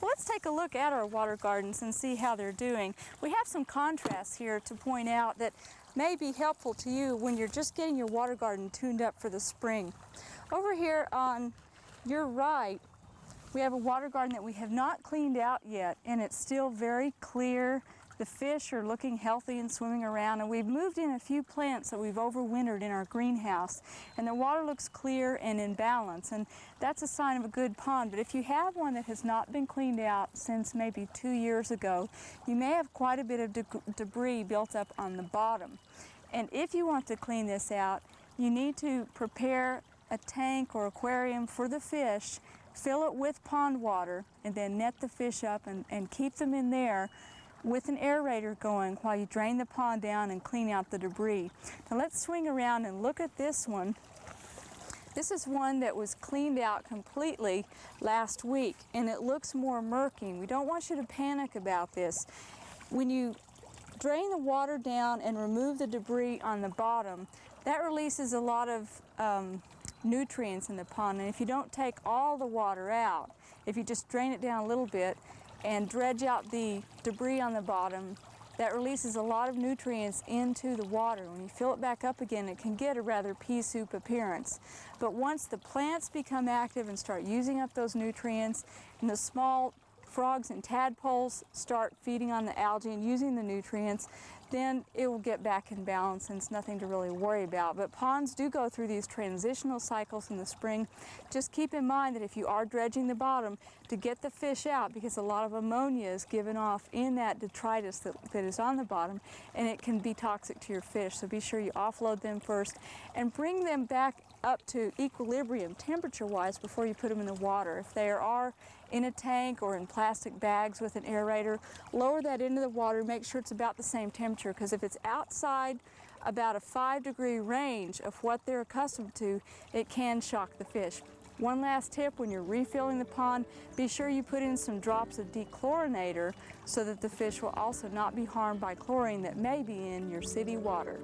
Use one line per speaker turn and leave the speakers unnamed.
Well, let's take a look at our water gardens and see how they're doing. We have some contrasts here to point out that may be helpful to you when you're just getting your water garden tuned up for the spring. Over here on your right, we have a water garden that we have not cleaned out yet, and it's still very clear. The fish are looking healthy and swimming around, and we've moved in a few plants that we've overwintered in our greenhouse, and the water looks clear and in balance, and that's a sign of a good pond. But if you have one that has not been cleaned out since maybe 2 years ago, you may have quite a bit of debris built up on the bottom. And if you want to clean this out, you need to prepare a tank or aquarium for the fish, fill it with pond water, and then net the fish up and keep them in there with an aerator going while you drain the pond down and clean out the debris. Now let's swing around and look at this one. This is one that was cleaned out completely last week, and it looks more murky. We don't want you to panic about this. When you drain the water down and remove the debris on the bottom, that releases a lot of nutrients in the pond, and if you don't take all the water out, if you just drain it down a little bit and dredge out the debris on the bottom, that releases a lot of nutrients into the water. When you fill it back up again, it can get a rather pea soup appearance. But once the plants become active and start using up those nutrients, and the small frogs and tadpoles start feeding on the algae and using the nutrients, then it will get back in balance and it's nothing to really worry about. But ponds do go through these transitional cycles in the spring. Just keep in mind that if you are dredging the bottom to get the fish out, because a lot of ammonia is given off in that detritus that is on the bottom, and it can be toxic to your fish. So be sure you offload them first and bring them back up to equilibrium temperature-wise before you put them in the water. If they are in a tank or in plastic bags with an aerator, lower that into the water, make sure it's about the same temperature, because if it's outside about a 5-degree range of what they're accustomed to, it can shock the fish. One last tip: when you're refilling the pond, be sure you put in some drops of dechlorinator so that the fish will also not be harmed by chlorine that may be in your city water.